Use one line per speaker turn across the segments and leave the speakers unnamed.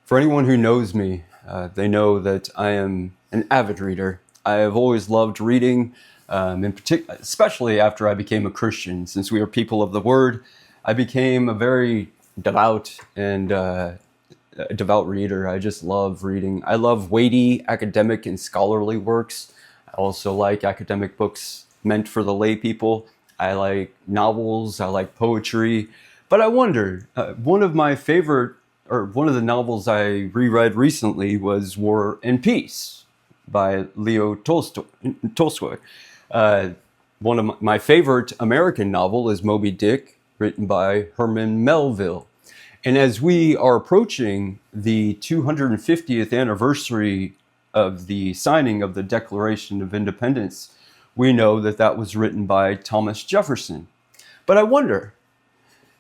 For anyone who knows me, they know that I am an avid reader. I have always loved reading, in particular, especially after I became a Christian. Since we are people of the Word, I became a very devout and devout reader. I just love reading. I love weighty academic and scholarly works. I also like academic books meant for the lay people. I like novels. I like poetry. But I wonder, one of my favorite, or one of the novels I reread recently was War and Peace by Leo Tolstoy. One of my favorite American novel is Moby Dick, written by Herman Melville. And as we are approaching the 250th anniversary of the signing of the Declaration of Independence, we know that that was written by Thomas Jefferson. But I wonder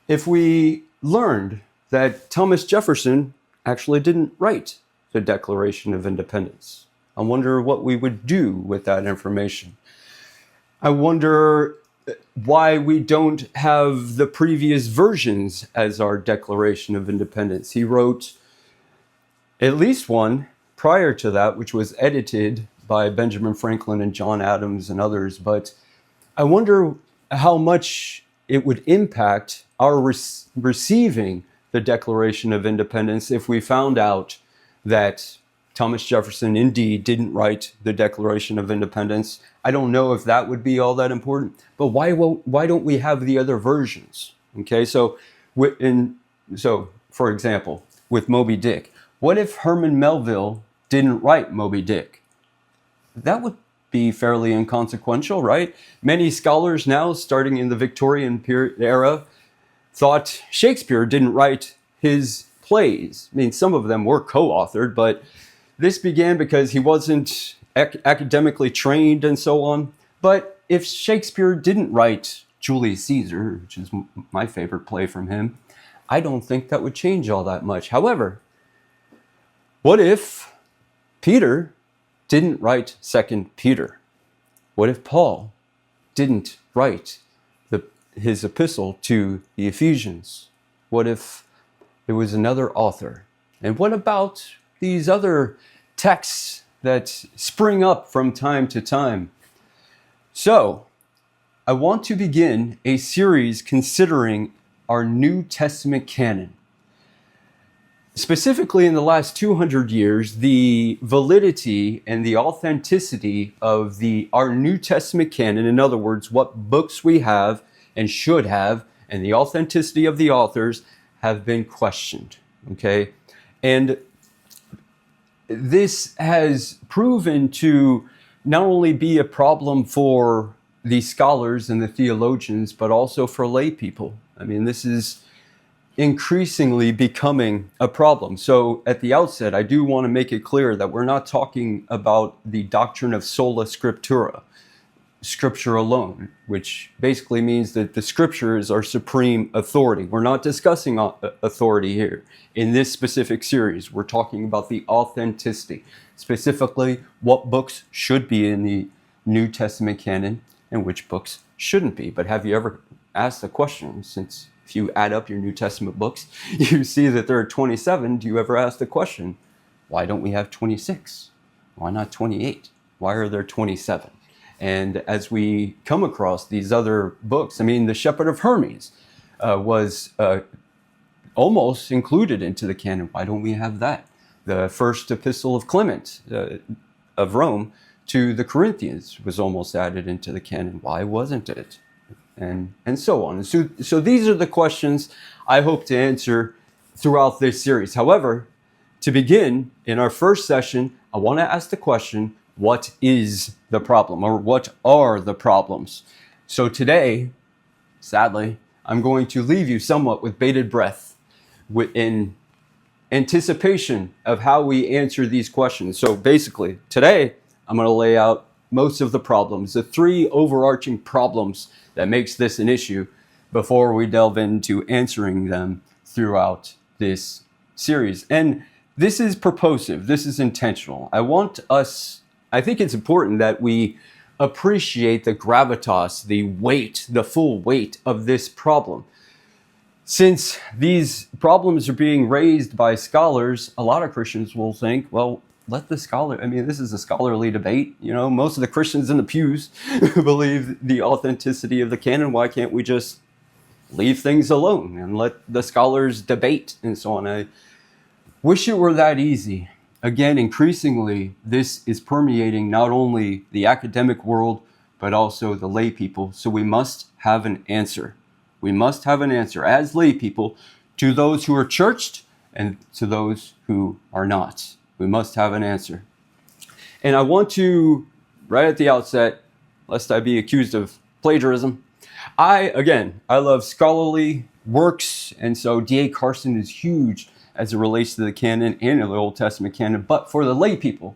if we learned that Thomas Jefferson actually didn't write the Declaration of Independence. I wonder what we would do with that information. I wonder why we don't have the previous versions as our Declaration of Independence. He wrote at least one prior to that, which was edited by Benjamin Franklin and John Adams and others. But I wonder how much it would impact our receiving the Declaration of Independence if we found out that Thomas Jefferson indeed didn't write the Declaration of Independence. I don't know if that would be all that important, but why don't we have the other versions? Okay, so for example, with Moby Dick, what if Herman Melville didn't write Moby Dick? That would be fairly inconsequential, right? Many scholars now, starting in the Victorian period era, thought Shakespeare didn't write his plays. I mean, some of them were co-authored, but this began because he wasn't academically trained and so on. But if Shakespeare didn't write Julius Caesar, which is my favorite play from him, I don't think that would change all that much. However, what if Peter didn't write 2 Peter? What if Paul didn't write his epistle to the Ephesians? What if there was another author? And what about these other texts that spring up from time to time? So, I want to begin a series considering our New Testament canon. Specifically, in the last 200 years, the validity and the authenticity of our New Testament canon, in other words, what books we have and should have, and the authenticity of the authors have been questioned, okay? And this has proven to not only be a problem for the scholars and the theologians, but also for lay people. I mean, this is increasingly becoming a problem. So at the outset, I do want to make it clear that we're not talking about the doctrine of sola scriptura, scripture alone, which basically means that the scriptures are supreme authority. We're not discussing authority here. In this specific series, we're talking about the authenticity, specifically what books should be in the New Testament canon and which books shouldn't be. But have you ever asked the question, since if you add up your New Testament books, you see that there are 27, do you ever ask the question, why don't we have 26? Why not 28? Why are there 27? And as we come across these other books, I mean, the Shepherd of Hermes was almost included into the canon. Why don't we have that? The first epistle of Clement of Rome to the Corinthians was almost added into the canon. Why wasn't it? And so on. So these are the questions I hope to answer throughout this series. However, to begin, in our first session, I want to ask the question, what is the problem, or what are the problems? So today, sadly, I'm going to leave you somewhat with bated breath in anticipation of how we answer these questions. So basically, today, I'm going to lay out most of the problems, the 3 overarching problems that makes this an issue, before we delve into answering them throughout this series. And this is purposive. This is intentional. I think it's important that we appreciate the gravitas, the weight, the full weight of this problem. Since these problems are being raised by scholars, a lot of Christians will think, well, let the scholar, I mean, this is a scholarly debate. You know, most of the Christians in the pews believe the authenticity of the canon. Why can't we just leave things alone and let the scholars debate and so on? I wish it were that easy. Again, increasingly, this is permeating not only the academic world, but also the lay people. So we must have an answer. We must have an answer as lay people to those who are churched and to those who are not. We must have an answer. And I want to, right at the outset, lest I be accused of plagiarism, I love scholarly works, and so D.A. Carson is huge as it relates to the canon and the Old Testament canon. But for the lay people,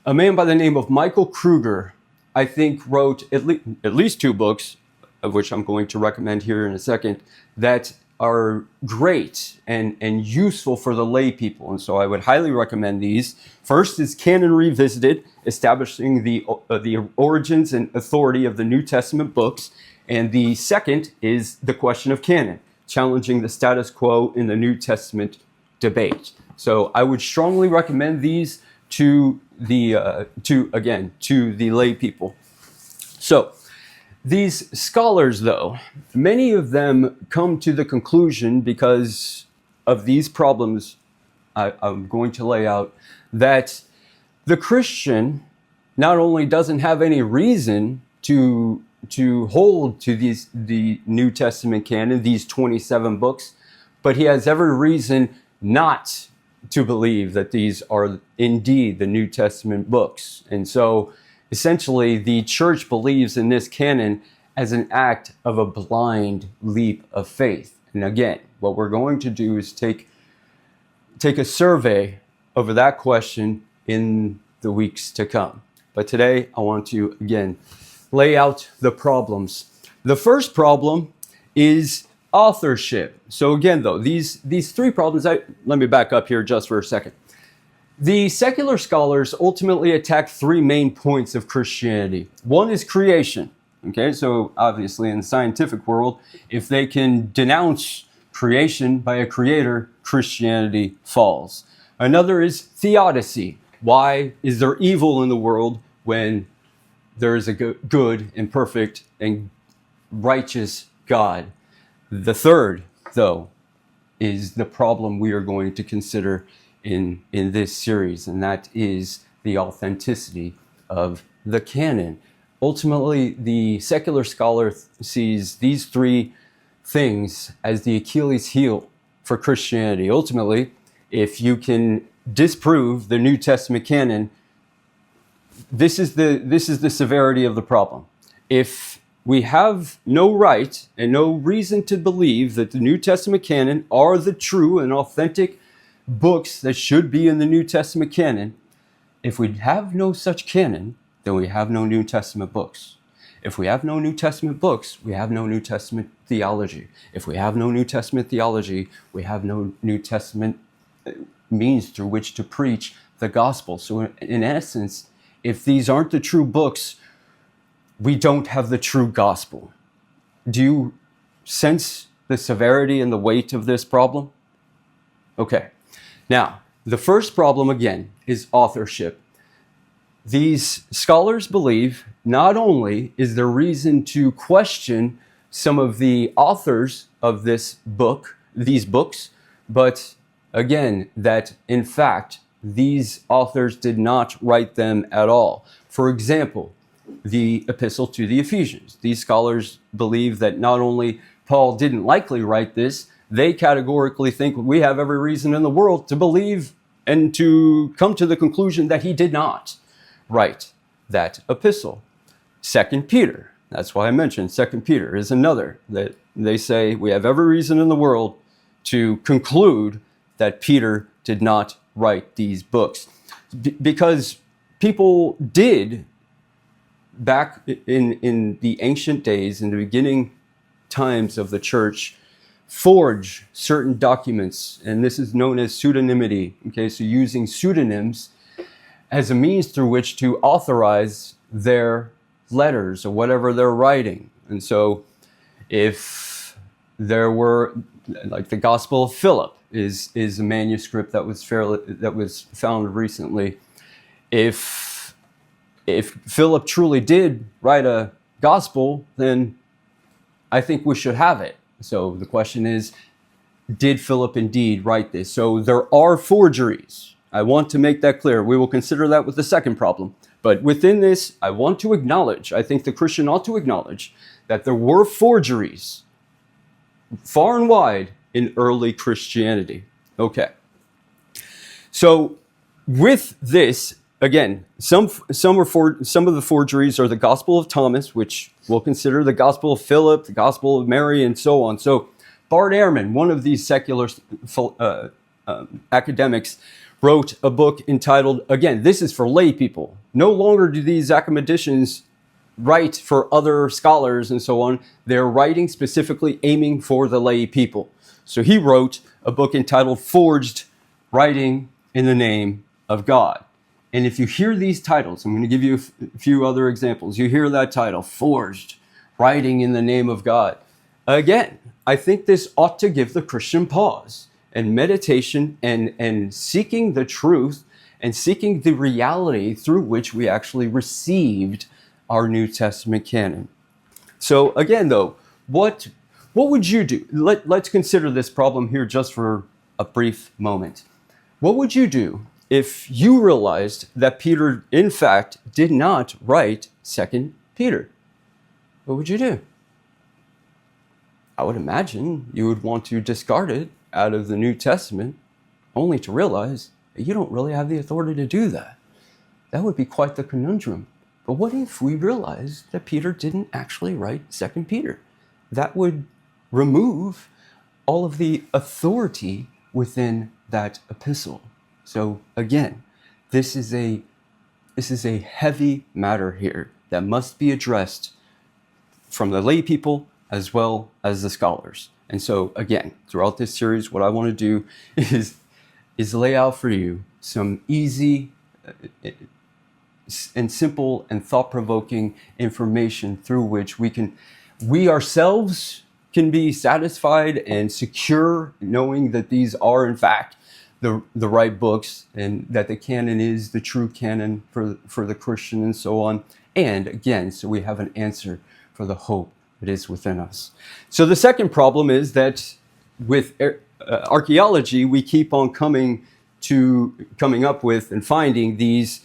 a man by the name of Michael Kruger, I think, wrote at least 2 books, of which I'm going to recommend here in a second, that are great and useful for the lay people. And so I would highly recommend these. First is Canon Revisited, establishing the origins and authority of the New Testament books. And the second is The Question of Canon, challenging the status quo in the New Testament debate. So I would strongly recommend these to the lay people. So these scholars, though, many of them come to the conclusion, because of these problems I'm going to lay out, that the Christian not only doesn't have any reason to hold to the New Testament canon, these 27 books, but he has every reason not to believe that these are indeed the New Testament books. And so essentially, the church believes in this canon as an act of a blind leap of faith. And again, what we're going to do is take a survey over that question in the weeks to come. But today, I want to, again, lay out the problems. The first problem is authorship. So again, though, these 3 problems, let me back up here just for a second. The secular scholars ultimately attack 3 main points of Christianity. One is creation. Okay, so obviously in the scientific world, if they can denounce creation by a creator, Christianity falls. Another is theodicy. Why is there evil in the world when there is a good and perfect and righteous God? The third, though, is the problem we are going to consider in this series, and that is the authenticity of the canon. Ultimately, the secular scholar sees these 3 things as the Achilles heel for Christianity. Ultimately, if you can disprove the New Testament canon, this is the severity of the problem. If we have no right and no reason to believe that the New Testament canon are the true and authentic books that should be in the New Testament canon, if we have no such canon, then we have no New Testament books. If we have no New Testament books, we have no New Testament theology. If we have no New Testament theology, we have no New Testament means through which to preach the gospel. So in essence, if these aren't the true books, we don't have the true gospel. Do you sense the severity and the weight of this problem? Okay. Now, the first problem, again, is authorship. These scholars believe not only is there reason to question some of the authors of these books, but again, that in fact, these authors did not write them at all. For example, the epistle to the Ephesians. These scholars believe that not only Paul didn't likely write this, they categorically think we have every reason in the world to believe and to come to the conclusion that he did not write that epistle. 2 Peter, that's why I mentioned 2 Peter is another that they say we have every reason in the world to conclude that Peter did not write these books. Because people did, back in the ancient days, in the beginning times of the church, forge certain documents, and this is known as pseudonymity. Okay, so using pseudonyms as a means through which to authorize their letters or whatever they're writing. And so if There were, like the Gospel of Philip is a manuscript that was found recently. If Philip truly did write a gospel, then I think we should have it. So the question is, did Philip indeed write this? So there are forgeries. I want to make that clear. We will consider that with the second problem. But within this, I want to acknowledge, I think the Christian ought to acknowledge that there were forgeries far and wide in early Christianity. Okay. So with this, again, some of the forgeries are the Gospel of Thomas, which we'll consider the Gospel of Philip, the Gospel of Mary, and so on. So Bart Ehrman, one of these secular academics, wrote a book entitled, again, this is for lay people. No longer do these academicians write for other scholars and so on. They're writing specifically aiming for the lay people. So he wrote a book entitled Forged Writing in the Name of God. And if you hear these titles, I'm going to give you a few other examples. You hear that title, Forged Writing in the Name of God. Again, I think this ought to give the Christian pause and meditation and seeking the truth and seeking the reality through which we actually received our New Testament canon. So again, though, what would you do? Let's consider this problem here just for a brief moment. What would you do if you realized that Peter, in fact, did not write 2 Peter? What would you do? I would imagine you would want to discard it out of the New Testament, only to realize that you don't really have the authority to do that. That would be quite the conundrum. But what if we realized that Peter didn't actually write 2 Peter? That would remove all of the authority within that epistle. So again, this is a heavy matter here that must be addressed from the lay people as well as the scholars. And so again, throughout this series, what I want to do is lay out for you some easy and simple and thought-provoking information through which we ourselves can be satisfied and secure knowing that these are in fact the right books and that the canon is the true canon for the Christian and so on. And again, so we have an answer for the hope that is within us. So the second problem is that with archaeology, we keep on coming up with and finding these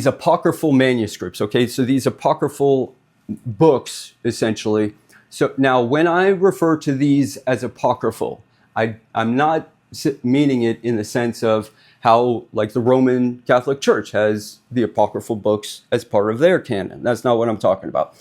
apocryphal manuscripts. Okay, so these apocryphal books, essentially. So now when I refer to these as apocryphal, I'm not meaning it in the sense of how, like, the Roman Catholic Church has the apocryphal books as part of their canon. That's not what I'm talking about.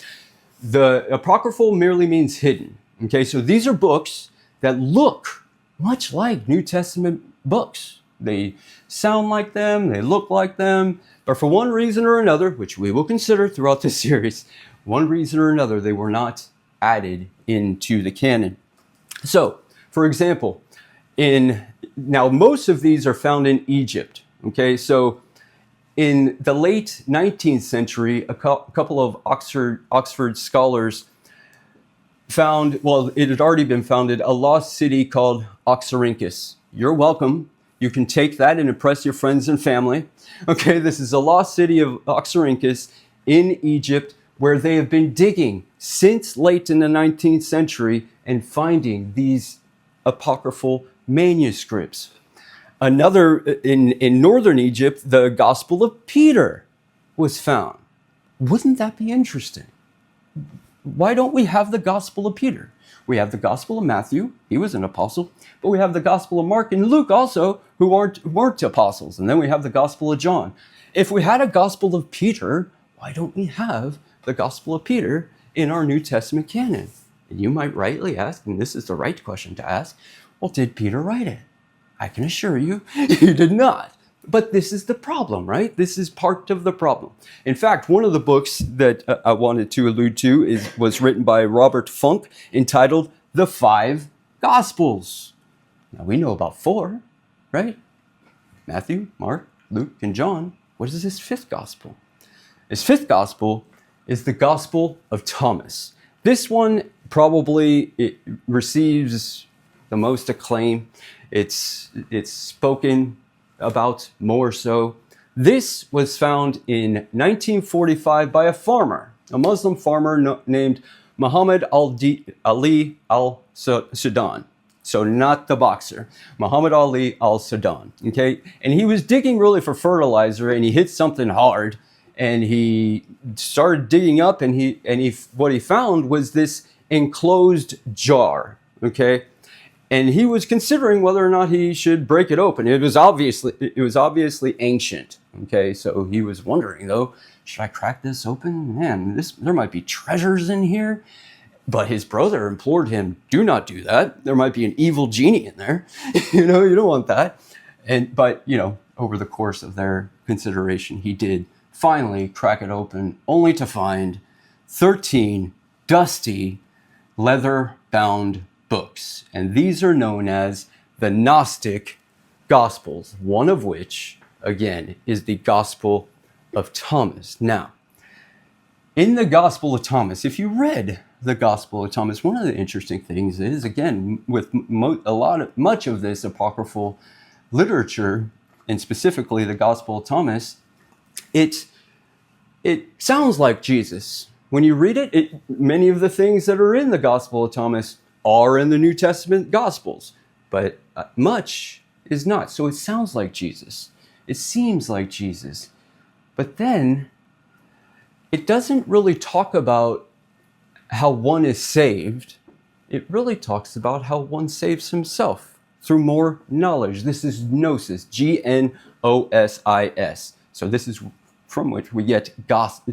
The apocryphal merely means hidden. Okay, so these are books that look much like New Testament books. They sound like them, they look like them, but for one reason or another, which we will consider throughout this series, one reason or another, they were not added into the canon. So, for example, now most of these are found in Egypt. Okay, so in the late 19th century, a couple of Oxford scholars found, well, it had already been founded, a lost city called Oxyrhynchus. You're welcome. You can take that and impress your friends and family. Okay, this is a lost city of Oxyrhynchus in Egypt, where they have been digging since late in the 19th century and finding these apocryphal manuscripts. Another, in northern Egypt, the Gospel of Peter was found. Wouldn't that be interesting? Why don't we have the Gospel of Peter? We have the Gospel of Matthew, he was an apostle, but we have the Gospel of Mark and Luke also, who weren't apostles. And then we have the Gospel of John. If we had a Gospel of Peter, why don't we have the Gospel of Peter in our New Testament canon? And you might rightly ask, and this is the right question to ask, well, did Peter write it? I can assure you, he did not. But this is the problem, right? This is part of the problem. In fact, one of the books that I wanted to allude to was written by Robert Funk, entitled The Five Gospels. Now, we know about 4, right? Matthew, Mark, Luke, and John. What is his 5th gospel? His 5th gospel is the Gospel of Thomas. This one probably it receives the most acclaim. It's spoken about more so. This was found in 1945 by a farmer, a Muslim farmer named Muhammad Ali al-Sudan. So not the boxer, Muhammad Ali al-Sudan, okay? And he was digging really for fertilizer, and he hit something hard, and he started digging up, and what he found was this enclosed jar, okay? And he was considering whether or not he should break it open. It was obviously ancient, okay? So he was wondering, though, should I crack this open? Man, there might be treasures in here. But his brother implored him, do not do that. There might be an evil genie in there. You don't want that. But over the course of their consideration, he did finally crack it open, only to find 13 dusty, leather-bound books. And these are known as the Gnostic Gospels, one of which, again, is the Gospel of Thomas. Now, in the Gospel of Thomas, if you read the Gospel of Thomas, one of the interesting things is, again, with much of this apocryphal literature, and specifically the Gospel of Thomas, it sounds like Jesus. When you read it, many of the things that are in the Gospel of Thomas are in the New Testament Gospels, but much is not. So it sounds like Jesus. It seems like Jesus. But then it doesn't really talk about how one is saved. It really talks about how one saves himself through more knowledge. This is gnosis, Gnosis. So this is from which we get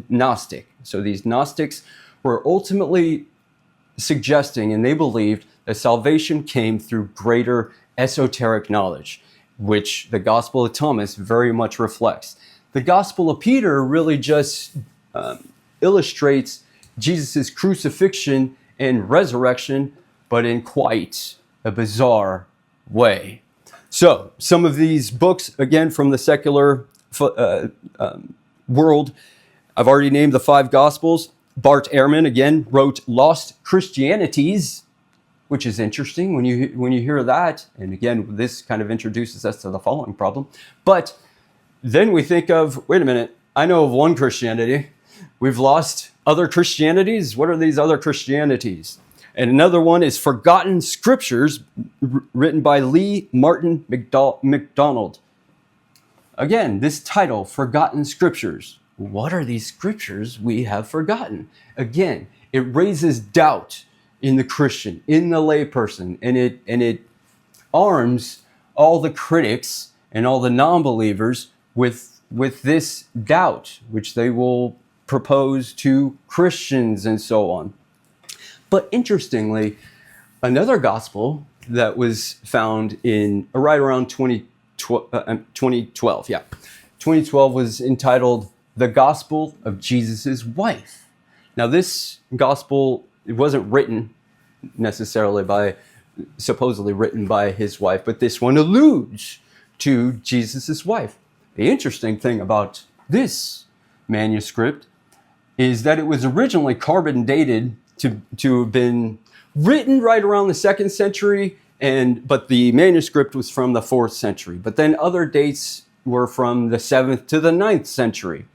Gnostic. So these Gnostics were ultimately suggesting, and they believed, that salvation came through greater esoteric knowledge, which the Gospel of Thomas very much reflects. The Gospel of Peter really just illustrates Jesus' crucifixion and resurrection, but in quite a bizarre way. So, some of these books, again, from the secular world, I've already named the 5 Gospels. Bart Ehrman, again, wrote Lost Christianities, which is interesting when you hear that. And again, this kind of introduces us to the following problem. But then we think of, wait a minute, I know of one Christianity. We've lost other Christianities. What are these other Christianities? And another one is Forgotten Scriptures, written by Lee Martin MacDonald. Again, this title, Forgotten Scriptures. What are these scriptures we have forgotten? Again, it raises doubt in the Christian, in the layperson, and it arms all the critics and all the non-believers with this doubt, which they will propose to Christians and so on. But interestingly, another gospel that was found in right around 2012, 2012, was entitled The Gospel of Jesus' Wife. Now, this gospel, it wasn't written necessarily supposedly written by his wife, but this one alludes to Jesus' wife. The interesting thing about this manuscript is that it was originally carbon dated to have been written right around the 2nd century, but the manuscript was from the 4th century. But then other dates were from the 7th to the 9th century.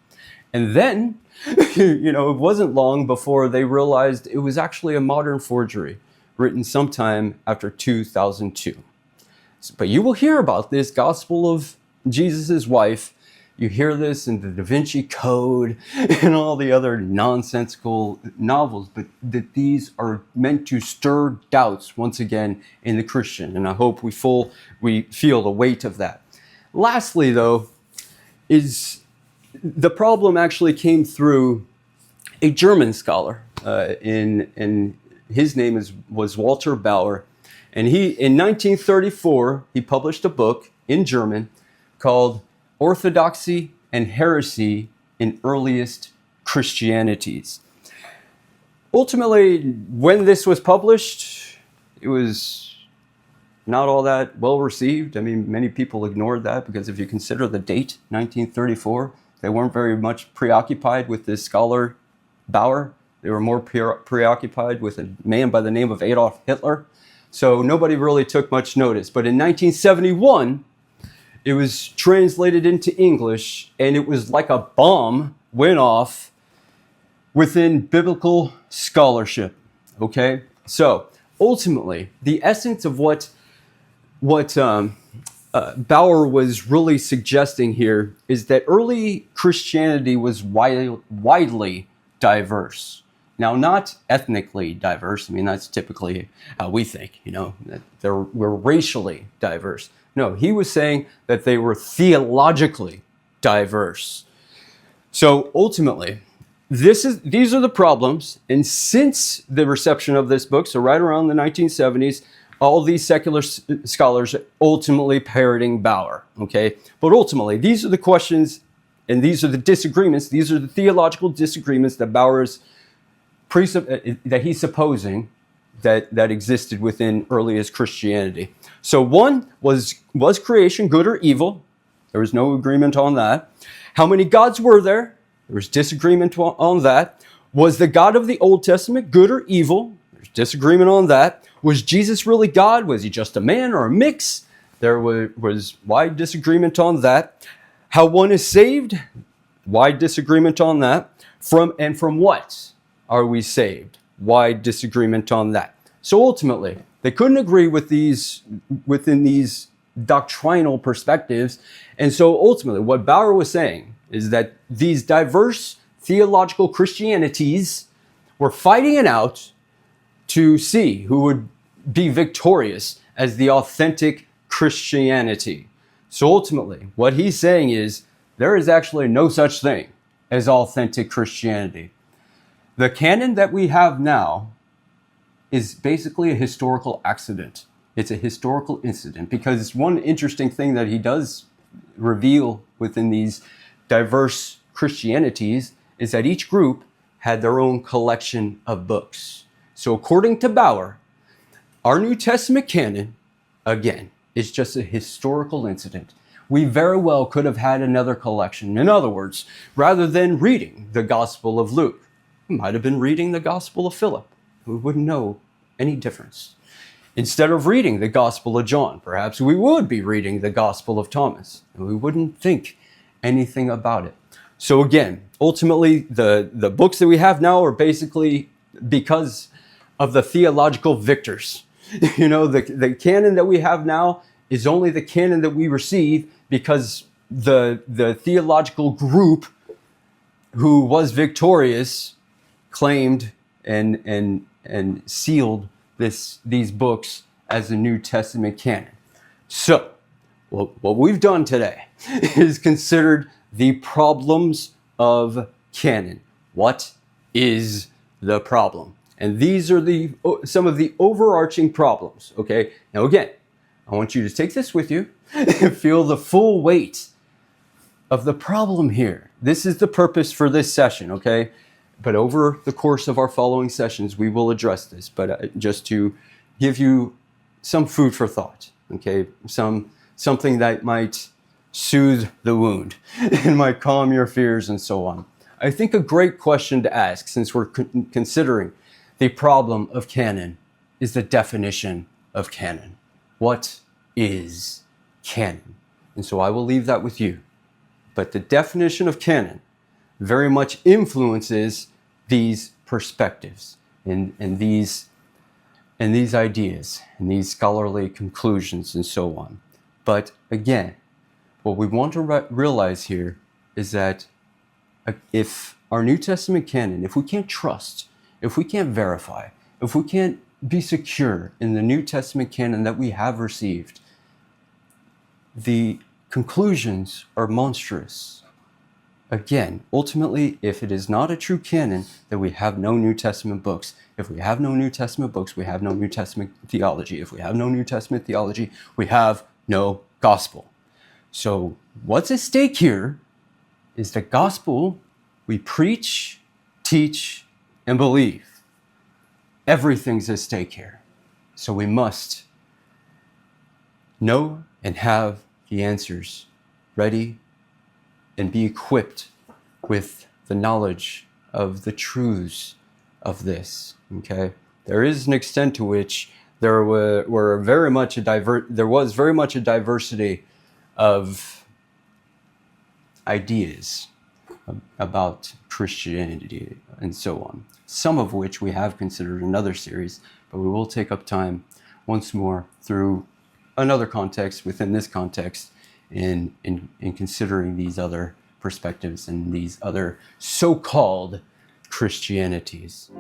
And then, it wasn't long before they realized it was actually a modern forgery written sometime after 2002. But you will hear about this Gospel of Jesus' Wife. You hear this in the Da Vinci Code and all the other nonsensical novels, but that these are meant to stir doubts once again in the Christian. And I hope we feel the weight of that. Lastly, though, is the problem actually came through a German scholar. In his name was Walter Bauer, and in 1934 he published a book in German called Orthodoxy and Heresy in Earliest Christianities. Ultimately, when this was published, it was not all that well received. I mean, many people ignored that because if you consider the date, 1934, they weren't very much preoccupied with this scholar Bauer. They were more preoccupied with a man by the name of Adolf Hitler. So nobody really took much notice. But in 1971, it was translated into English, and it was like a bomb went off within biblical scholarship. Okay? So ultimately, the essence of what Bauer was really suggesting here is that early Christianity was widely diverse. Now, not ethnically diverse. I mean, that's typically how we think, that we're racially diverse. No, he was saying that they were theologically diverse. So ultimately, these are the problems. And since the reception of this book, so right around the 1970s, all these secular scholars are ultimately parroting Bauer, okay? But ultimately, these are the questions and these are the disagreements. These are the theological disagreements that Bauer's that he's supposing that existed within earliest Christianity. So one was creation good or evil? There was no agreement on that. How many gods were there? There was disagreement on that. Was the God of the Old Testament good or evil? There's disagreement on that. Was Jesus really God? Was he just a man or a mix? There was wide disagreement on that. How one is saved? Wide disagreement on that. From what are we saved? Wide disagreement on that. So ultimately, they couldn't agree within these doctrinal perspectives. And so ultimately, what Bauer was saying is that these diverse theological Christianities were fighting it out to see who would be victorious as the authentic Christianity. So ultimately, what he's saying is there is actually no such thing as authentic Christianity. The canon that we have now is basically a historical accident. It's a historical incident because one interesting thing that he does reveal within these diverse Christianities is that each group had their own collection of books. So according to Bauer, our New Testament canon, again, is just a historical incident. We very well could have had another collection. In other words, rather than reading the Gospel of Luke, we might have been reading the Gospel of Philip. We wouldn't know any difference. Instead of reading the Gospel of John, perhaps we would be reading the Gospel of Thomas, and we wouldn't think anything about it. So again, ultimately, the books that we have now are basically because of the theological victors. The canon that we have now is only the canon that we receive because the theological group who was victorious claimed and sealed these books as the New Testament canon. So, what we've done today is considered the problems of canon. What is the problem? And these are some of the overarching problems, okay? Now again, I want you to take this with you and feel the full weight of the problem here. This is the purpose for this session, okay? But over the course of our following sessions, we will address this. But just to give you some food for thought, okay? Something that might soothe the wound and might calm your fears and so on. I think a great question to ask, since we're considering the problem of canon, is the definition of canon. What is canon? And so I will leave that with you. But the definition of canon very much influences these perspectives and these ideas and these scholarly conclusions and so on. But again, what we want to realize here is that if our New Testament canon, if we can't trust, if we can't verify, if we can't be secure in the New Testament canon that we have received, the conclusions are monstrous. Again, ultimately, if it is not a true canon, then we have no New Testament books. If we have no New Testament books, we have no New Testament theology. If we have no New Testament theology, we have no gospel. So what's at stake here is the gospel we preach, teach, and believe. Everything's at stake here. So we must know and have the answers ready and be equipped with the knowledge of the truths of this. Okay, there is an extent to which there was very much a diversity of ideas about Christianity and so on, some of which we have considered in another series, but we will take up time once more through another context within this context in considering these other perspectives and these other so-called Christianities.